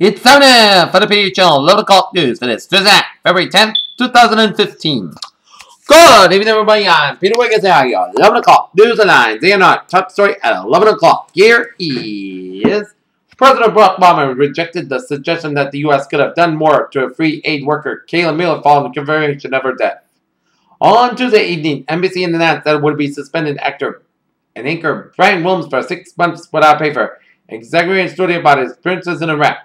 It's time for the PHL 11 o'clock news for this Thursday, February 10th, 2015. Good evening, everybody. I'm Peter Wiggins here. Your 11 o'clock news headlines. And our top story at 11 o'clock. Here is President Barack Obama rejected the suggestion that the U.S. could have done more to free aid worker Kayla Miller following the confirmation of her death. On Tuesday evening, NBC announced that it would be suspended actor and anchor Brian Williams for 6 months without pay for exaggerating story about his appearances in Iraq.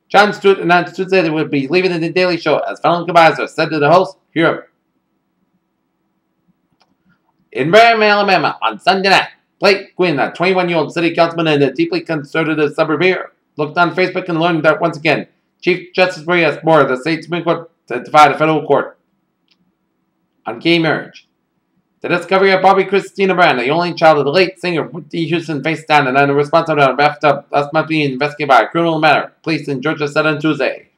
Jon Stewart announced Tuesday that he would be leaving The Daily Show as final goodbyes are said to the host, Europe. In Birmingham, Alabama, on Sunday night, Blake Quinn, a 21-year-old city councilman in a deeply conservative suburb here, looked on Facebook and learned that once again, Chief Justice Marie S. Moore of the state Supreme Court to defy the federal court on gay marriage. The discovery of Bobby Christina Brown, the only child of the late singer Whitney Houston, faced down and under responsibility on bathtub last month being investigated by a criminal matter. Police in Georgia said on Tuesday.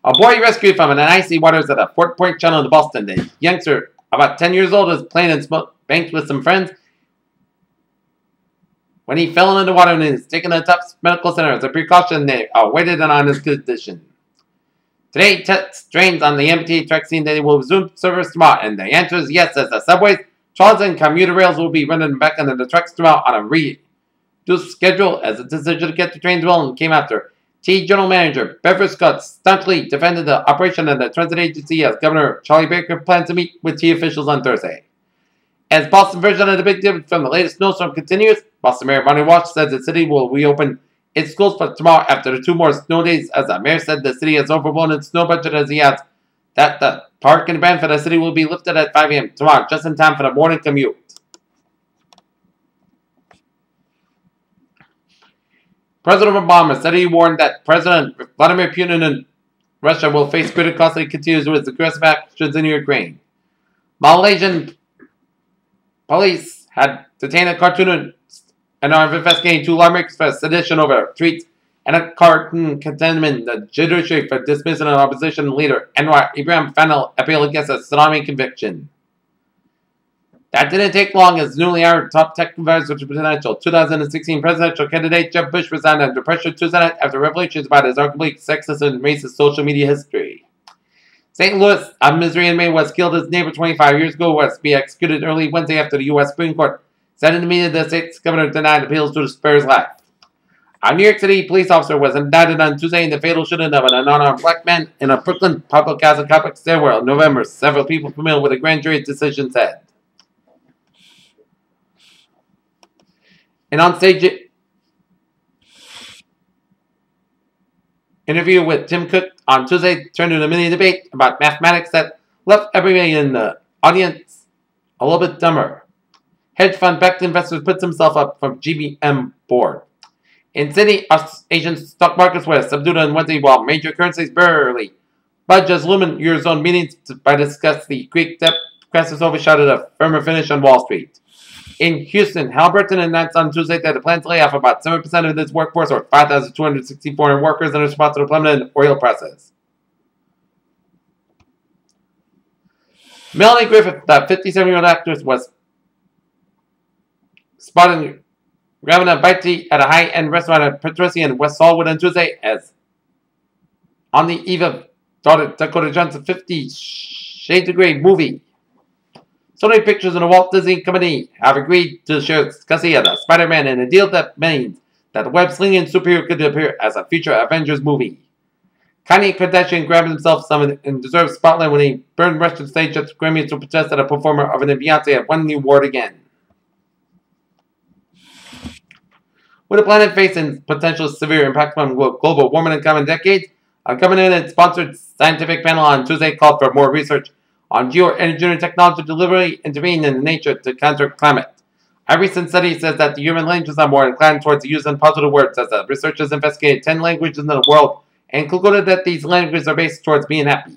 A boy rescued from an icy waters at a Fort Point channel in Boston. The youngster, about 10 years old, was playing in banks with some friends when he fell into the water and is taken to the Tufts Medical Center as a precaution. They waited on his condition. Today, test trains on the MTA track saying that they will resume service tomorrow, and the answer is yes, as the subways, trolleys, and commuter rails will be running back under the tracks tomorrow on a reduced schedule, as the decision to get the trains rolling came after General Manager Beverly Scott staunchly defended the operation of the transit agency as Governor Charlie Baker plans to meet with T officials on Thursday. As Boston version of the big dip from the latest snowstorm continues, Boston Mayor Bonnie Walsh says the city will reopen its schools for tomorrow after the 2 more snow days, as the mayor said the city has overblown its snow budget as he adds that the park and ban for the city will be lifted at 5 a.m. tomorrow, just in time for the morning commute. President Obama said he warned that President Vladimir Putin and Russia will face greater costs as he continues with aggressive actions in Ukraine. Malaysian police had detained a cartoonist and are investigating 2 lawmakers for sedition over tweets and a cartoon condemning the judiciary for dismissing an opposition leader, Anwar Ibrahim final appeal against a tsunami conviction. That didn't take long as newly hired top tech advisor to potential 2016 presidential candidate Jeb Bush resigned under pressure Tuesday night after revelations about his arguably sexist and racist social media history. St. Louis, a Missouri inmate was killed. His neighbor 25 years ago was to be executed early Wednesday after the U.S. Supreme Court said in the media the state's governor denied appeals to spare his life. A New York City police officer was indicted on Tuesday in the fatal shooting of an unarmed black man in a Brooklyn public housing complex stairwell in November. Several people familiar with the grand jury's decision said. An onstage interview with Tim Cook on Tuesday turned into a mini debate about mathematics that left everybody in the audience a little bit dumber. Hedge fund-backed investors puts himself up from GBM board. In Sydney, Asian stock markets were subdued on Wednesday while major currencies barely budge as looming Eurozone meetings by discuss the Greek debt crisis overshadowed a firmer finish on Wall Street. In Houston, Halliburton announced on Tuesday that it plans to lay off about 7% of its workforce, or 5,264 workers, in response to the plummeting oil prices. Melanie Griffith, the 57-year-old actress, was spotted grabbing a bite to eat at a high-end restaurant at Patricia in West Hollywood on Tuesday, as on the eve of Dakota Johnson's 50 Shades of Grey movie. Sony Pictures and the Walt Disney Company have agreed to share custody of the Spider-Man in a deal that means that the web-slinging superhero could appear as a future Avengers movie. Kanye Kardashian grabbed himself some and deserved spotlight when he burned rushed to the stage at the Grammys to protest that a performer of an Beyonce had won the award again. With the planet facing potential severe impact from global warming in coming decades, a government-sponsored scientific panel on Tuesday called for more research on geoengineering technology to deliberately intervene in nature to counter climate. A recent study says that the human languages are more inclined towards the use of positive words, as the researchers investigated 10 languages in the world and concluded that these languages are based towards being happy.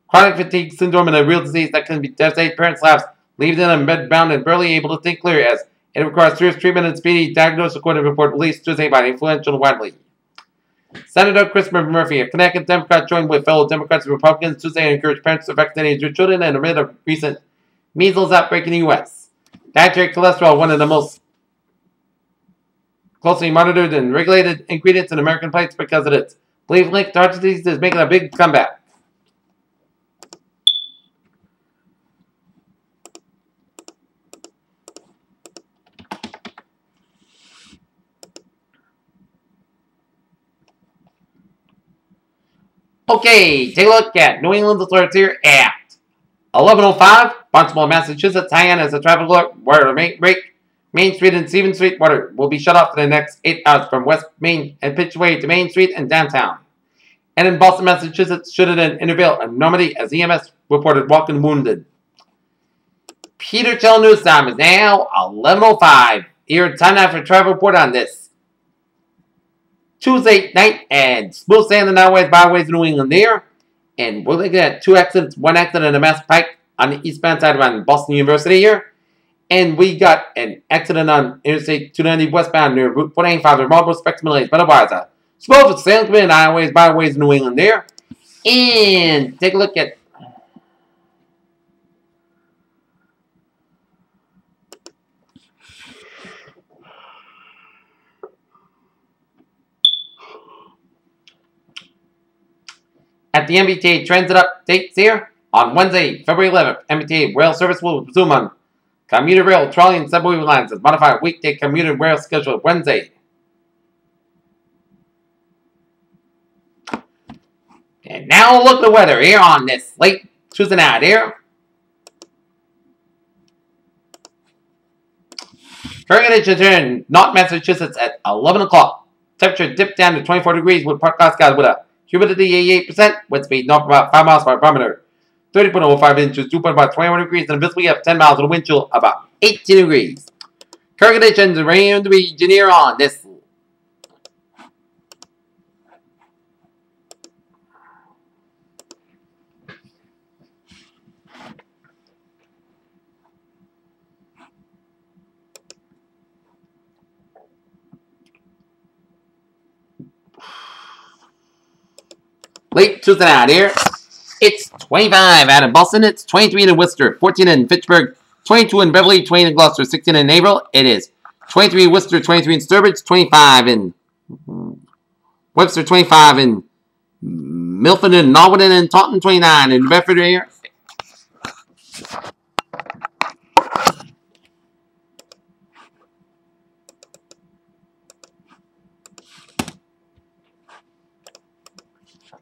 Chronic fatigue syndrome is a real disease that can be devastate parents' lives, leaving them bedbound and barely able to think clearly, as it requires serious treatment and speedy diagnosis, according to a report released Tuesday by the influential Widely. Senator Christopher Murphy, a Connecticut Democrat, joined with fellow Democrats and Republicans Tuesday to encourage parents to vaccinate their children and amid a recent measles outbreak in the U.S. Dietary cholesterol, one of the most closely monitored and regulated ingredients in American plates because of its believed link to heart disease, is making a big comeback. Okay, take a look at New England alerts here at 11:05. Barnstable, Massachusetts. Hyann has a traffic alert where Main Street and Stevens Street water will be shut off for the next 8 hours from West Main and Pitchway to Main Street and downtown. And in Boston, Massachusetts, Sheridan, Intervale, and Normandy as EMS reported walking wounded. Peterchill News Time is now 11:05. Here, time now for a travel report on this Tuesday night, and smooth sailing the highways, byways in New England there. And we're looking at 2 accidents, 1 accident and a mass pike on the eastbound side around Boston University here. And we got an accident on Interstate 290 westbound near Route 495 in Marlboro, Spectrum Lanes, but otherwise, smooth sailing the highways, byways in New England there. And take a look at the MBTA transit updates here. On Wednesday, February 11th, MBTA rail service will resume on commuter rail, trolley, and subway lines as modified weekday commuter rail schedule Wednesday. And now look at the weather here on this late Tuesday night here. Current conditions here in North Massachusetts at 11 o'clock. Temperature dipped down to 24 degrees with part cloud skies with a humidity 88%, wind speed north about 5 miles per barometer, 30.05 inches, 2.5, 21 degrees, and visibility of 10 miles, and a wind chill about 18 degrees. Current conditions rain to be engineer on this. Late Tuesday night here. It's 25 out of Boston. It's 23 in Worcester, 14 in Fitchburg, 22 in Beverly, 20 in Gloucester, 16 in Naperville. It is 23 in Worcester, 23 in Sturbridge, 25 in Webster, 25 in Milford and Norwood and Taunton, 29 in Bedford here.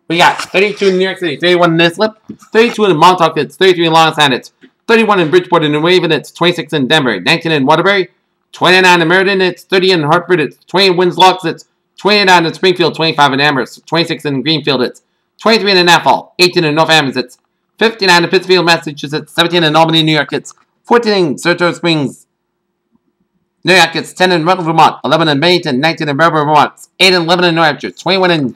We got 32 in New York City, 31 in Islip, 32 in Montauk, it's 33 in Long Island, it's 31 in Bridgeport and New Haven, it's 26 in Denver, 19 in Waterbury, 29 in Meriden, it's 30 in Hartford, it's 20 in Winslow, it's 29 in Springfield, 25 in Amherst, 26 in Greenfield, it's 23 in Naftal, 18 in Northampton, it's 59 in Pittsfield, Massachusetts, 17 in Albany, New York, it's 14 in Saratoga Springs, New York, it's 10 in Rutland, Vermont, 11 in Bennington, 19 in Marlborough, Vermont, 8 in Lebanon, New Hampshire, 21 in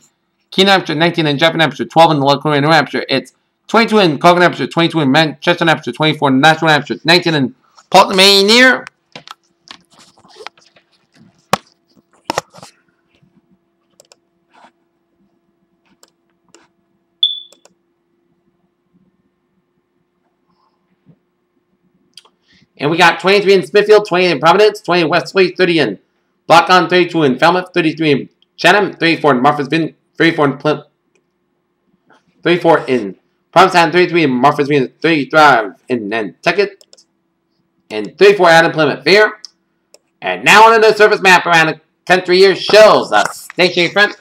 Keene, New Hampshire, 19 in Japan, New Hampshire, 12 in Local, New Hampshire, it's 22 in Concord, New Hampshire, 22 in Manchester, New Hampshire, 24 in Nashville, New Hampshire, 19 in Portland, Maine here. And we got 23 in Smithfield, 20 in Providence, 20 in Westlake, 30 in Blockon, 32 in Falmouth, 33 in Chatham, 34 in Martha's 34 in Plymouth, 34 in Provincetown, 33 in Martha's Vineyard, 35 in Nantucket, and 34 out in Plymouth here. And now on the surface map around the country here shows the stationary front.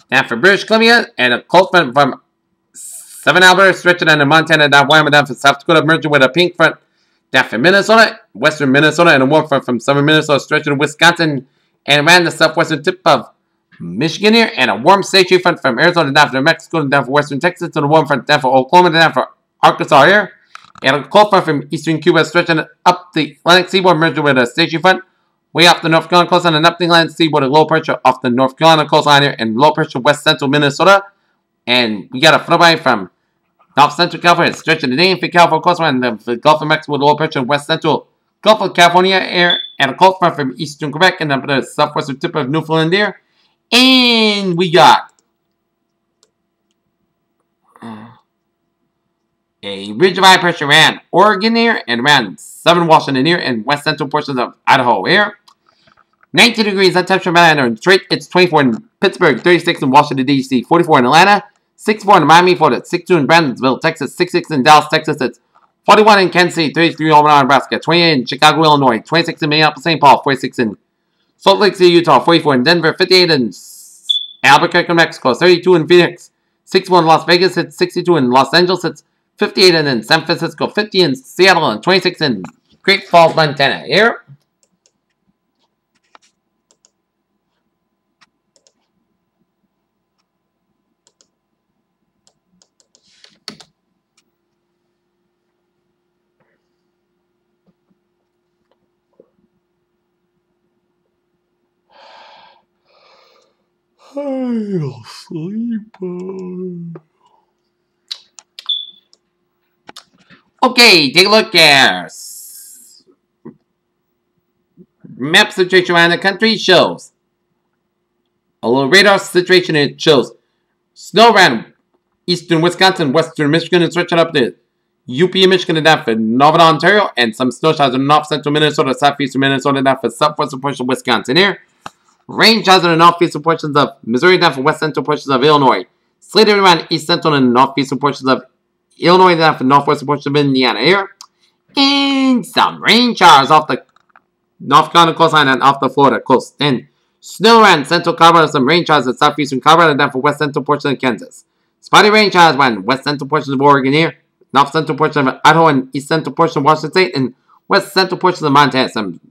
Now for British Columbia, and a cold front from Southern Alberta stretching down to Montana, down Wyoming, down for South Dakota, merging with a pink front down for Minnesota, western Minnesota, and a warm front from southern Minnesota stretching to Wisconsin, and around the southwestern tip of Michigan here, and a warm stationary front from Arizona down for New Mexico, down for western Texas, and a warm front down for Oklahoma, down for Arkansas here, and a cold front from eastern Cuba stretching up the Atlantic seaboard, merging with a stationary front way off the North Carolina coastline and up the Atlantic seaboard, a low pressure off the North Carolina coastline here, and low pressure west central Minnesota, and we got a flowby from North Central California, stretching the California coastline, and the Gulf of Mexico with low pressure in west central Gulf of California air, and a cold front from eastern Quebec and up the southwestern tip of Newfoundland there. And we got a ridge of high pressure around Oregon here and around southern Washington here and west central portions of Idaho here. 19 degrees on temperature in Atlanta and Detroit. It's 24 in Pittsburgh, 36 in Washington, D.C., 44 in Atlanta, 64 in Miami, Florida, 62 in Brownsville, Texas, 66 in Dallas, Texas. It's 41 in Kansas City, 33 in Omaha, Nebraska, 28 in Chicago, Illinois, 26 in Minneapolis, St. Paul, 46 in Salt Lake City, Utah, 44 in Denver, 58 in Albuquerque, Mexico, 32 in Phoenix, 61 in Las Vegas, it's 62 in Los Angeles, it's 58 in San Francisco, 50 in Seattle, and 26 in Great Falls, Montana. Here. I'll sleep. Okay, take a look here. Map situation around the country shows a little radar situation. It shows snow around eastern Wisconsin, western Michigan, and stretching up to UP, Michigan, and down for Northern Ontario, and some snow showers in north central Minnesota, southeastern Minnesota, down for southwestern portion of Wisconsin here. Rain showers in the northeastern portions of Missouri, down for west central portions of Illinois. Sleet around east central and northeastern portions of Illinois, down for northwestern portions of Indiana here. And some rain showers off the North Carolina coastline and off the Florida coast. And snow around central Colorado, some rain showers in southeastern Colorado, down for west central portions of Kansas. Spotty rain showers around west central portions of Oregon here. North central portion of Idaho and east central portion of Washington State. And west central portions of Montana. Some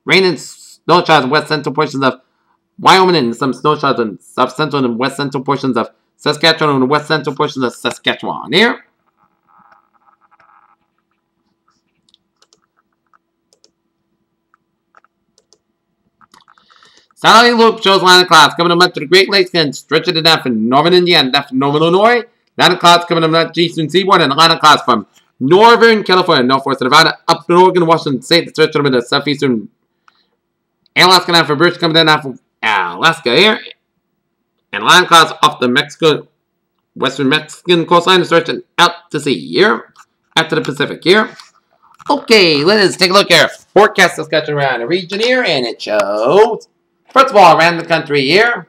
rain and snow showers in west central portions of Wyoming and some snow showers in south central and west central portions of Saskatchewan and west central portions of Saskatchewan here. Southerly loop shows line of clouds coming up to the Great Lakes and stretching it down from northern Indiana, down from northern Illinois. Line of clouds coming up to the eastern seaboard and a line of clouds from northern California, northwest Nevada, up to Oregon, Washington State, stretching them into southeastern Alaska, down for British, coming down from Alaska here. And line of clouds off the western Mexican coastline stretching out to sea here, after the Pacific here. Okay, let's take a look here. Forecast discussion around the region here, and it shows, first of all, around the country here,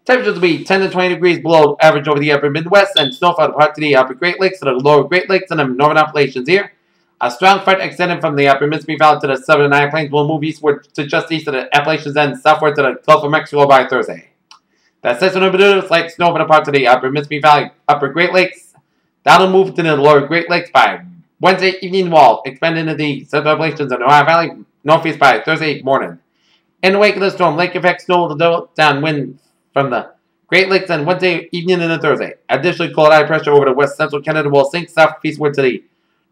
temperatures will be 10 to 20 degrees below average over the upper Midwest, and snowfall parts of the upper Great Lakes to the lower Great Lakes and the northern Appalachians here. A strong front extending from the upper Mississippi Valley to the southern High Plains will move eastward to just east of the Appalachians and southward to the Gulf of Mexico by Thursday. The system will produce light snow over the parts of the upper Mississippi Valley, upper Great Lakes. That'll move to the lower Great Lakes by Wednesday evening, while expanding into the central Appalachians and Ohio Valley northeast by Thursday morning. In the wake of the storm, lake effect snow will develop downwind from the Great Lakes on Wednesday evening into Thursday. Additionally, cold high pressure over the west central Canada will sink southeastward to the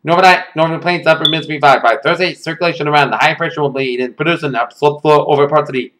northern plains upper Mississippi Valley by Thursday. Circulation around the high pressure will lead in producing upslope flow over parts of the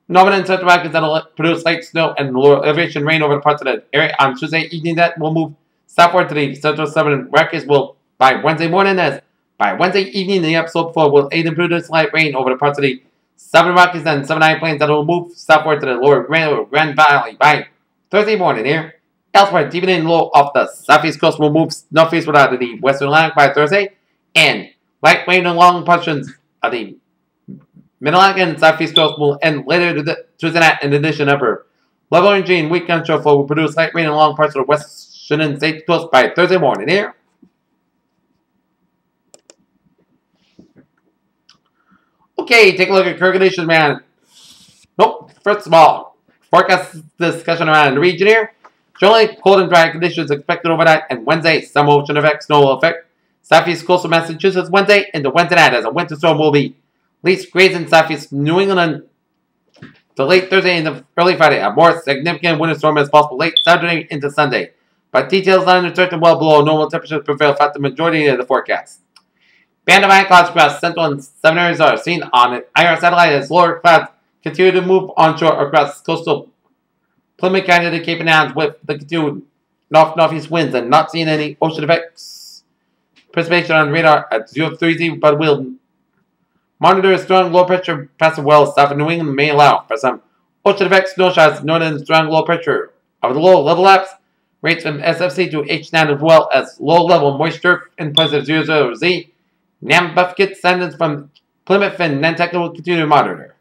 northern and central Americas that will produce light snow and lower elevation rain over the parts of the area on Tuesday evening. That will move southward to the central southern Americas will by Wednesday morning. As by Wednesday evening, the upslope flow will aid in producing light rain over the parts of the southern Rockies and southern High Plains that will move southward to the lower Grand Valley by Thursday morning here. Elsewhere, deepening low off the southeast coast will move northeastward out of the western Atlantic by Thursday, and light rain along portions of the mid-Atlantic and southeast coast will end later Tuesday night. In addition, upper level energy and weak onshore flow will produce light rain along parts of the western state coast by Thursday morning here. Okay, take a look at current conditions, man. First of all, forecast discussion around the region here. Generally, cold and dry conditions expected overnight, and Wednesday, some ocean effect, snow will affect southeast coastal Massachusetts Wednesday into Wednesday night, as a winter storm will be least grazing southeast New England to late Thursday into early Friday. A more significant winter storm is possible late Saturday into Sunday, but details on the certain well below normal temperatures prevail throughout the majority of the forecast. Band of high clouds across central and southern areas are seen on an IR satellite as lower clouds continue to move onshore across coastal Plymouth County to Cape and Islands with the continued north-northeast winds and not seeing any ocean effects. Precipitation on radar at 030, but will Monitor strong low pressure passive wells south of New England may allow for some ocean effect snow showers northern strong low pressure. Over the low level apps, rates from SFC to H9 as well as low level moisture in place of 00Z. NAM bucket sentence from Plymouth and Nantucket will continue to monitor.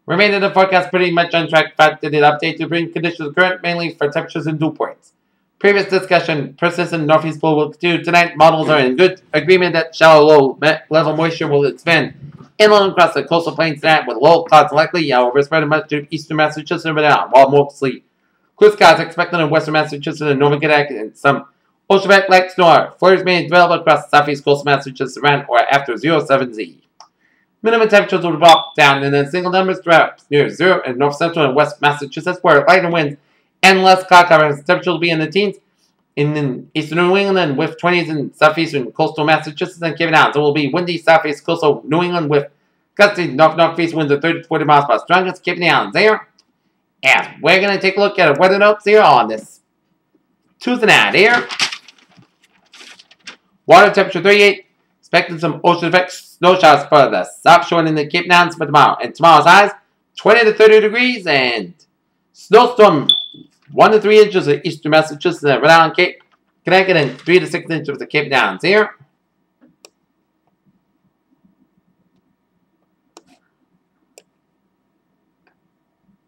Remainder of the forecast pretty much on track. Fact that it update to bring conditions current mainly for temperatures and dew points. Previous discussion, persistent northeast flow will continue tonight. Models are in good agreement that shallow low level moisture will expand inland across the coastal plains tonight with low clouds likely, however, spread much to eastern Massachusetts and down, while mostly clear skies expected in western Massachusetts and northern Connecticut and some oceanic light snow. Flurries may develop across the southeast coastal Massachusetts around or after 07Z. Minimum temperatures will drop down and then single numbers throughout near zero in north central and west Massachusetts where lighter winds and less cloud cover. Temperatures will be in the teens in eastern New England with 20s in southeastern coastal Massachusetts and Cape Islands. It will be windy southeast coastal New England with gusty north-northeast winds of 30 to 40 miles per hour. Strongest Cape Islands there. And we're going to take a look at a weather notes here on this Tuesday night here. Water temperature 38. Expecting some ocean effect snow showers for the South Shore and the Cape Islands for tomorrow. And tomorrow's highs 20 to 30 degrees and snowstorm 1 to 3 inches of eastern Massachusetts and Rhode Island, Cape Connecticut, and 3 to 6 inches of the Cape Downs here.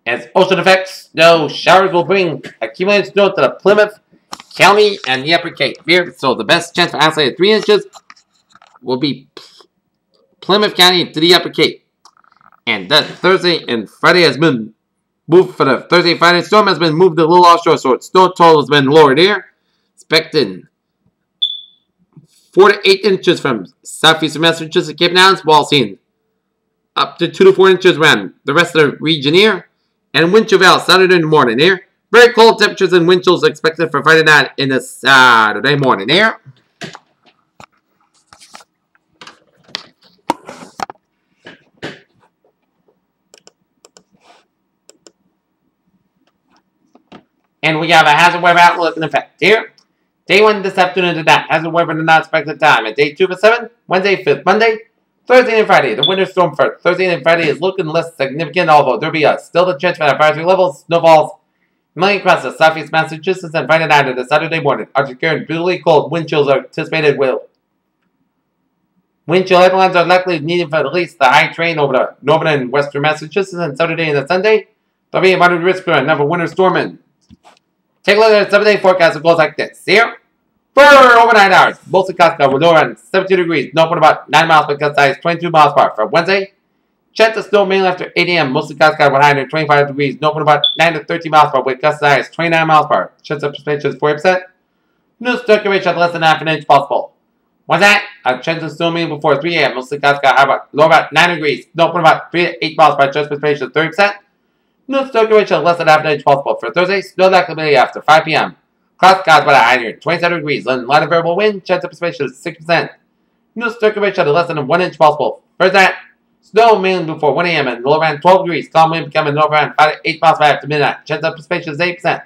As ocean effects, snow showers will bring accumulated snow to the Plymouth County and the Upper Cape here. So the best chance for isolated 3 inches will be Plymouth County to the Upper Cape. And that Thursday and Friday has been moved for the Thursday and Friday storm has been moved a little offshore, so its snow total has been lowered here. Expecting 4 to 8 inches from southeastern Massachusetts, Cape Islands, while seeing up to 2 to 4 inches around the rest of the region here. And wind chill valve Saturday morning here. Very cold temperatures and wind chills expected for Friday night in the Saturday morning here. And we have a hazard weather outlook in effect here. Day 1 this afternoon to that. Hazard weather to not expected time. At day 2 for 7, Wednesday, 5th, Monday, Thursday and Friday. The winter storm for Thursday and Friday is looking less significant, although there'll be still the chance for advisory levels, snowfalls, mainly across the southeast Massachusetts and Friday night and the Saturday morning. Arctic current, brutally cold wind chills are anticipated with wind chill headlines are likely needed for at least the high train over the northern and western Massachusetts on Saturday and the Sunday. There'll be a moderate risk for another winter storm. And take a look at the 7-day forecast. It goes like this. Here, for overnight hours, mostly Costco will lower around 72 degrees, no point about 9 miles per gust size, 22 miles per hour. For Wednesday, chance of snow mainly after 8 a.m. Mostly Costco will high near 25 degrees, no point about 9 to 13 miles per hour with gust size, 29 miles per hour. Chance of precipitation is 40%. New circulation less than half an inch possible. Wednesday, a chance of snow mainly before 3 a.m. Mostly Costco high about low about 9 degrees, no point about 3 to 8 miles per hour. Chance of precipitation is 30%. New circulation less than half an inch possible. For Thursday, snow likely after 5 p.m. Cloud skies by a high near 27 degrees. Light of variable wind. Chance of precipitation is 6%. New circulation is less than 1 inch possible. First night, snow mainly before 1 a.m. and low around 12 degrees. Calm wind becoming north around 5 to 8 miles per hour after midnight. Chance of precipitation is 8%.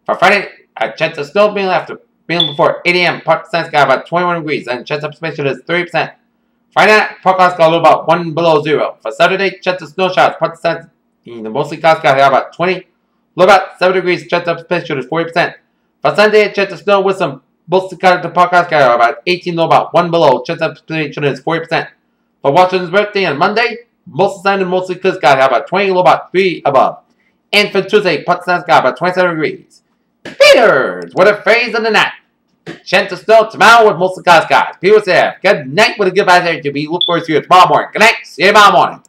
For Friday, a chance of snow mainly after being before 8 a.m. Part sky about 21 degrees and chance of precipitation is 30%. Friday night, forecast sky about 1 below 0. For Saturday, chance of snow showers. Part sky mostly clouds sky about 20. Low about 7 degrees. Chance of precipitation is 40%. For Sunday, a chance of snow with some mostly clouds to forecast sky about 18. Low about 1 below. Chance of precipitation is 40%. For Washington's birthday on Monday, mostly sunny and mostly clear sky about 20. Low about 3 above. And for Tuesday, part sky about 27 degrees. Peters, what a phrase of the night. Chance of snow tomorrow with mostly clouds skies. Peter said, good night with a good advisory to be looked forward to you tomorrow morning. Good night. See you tomorrow morning.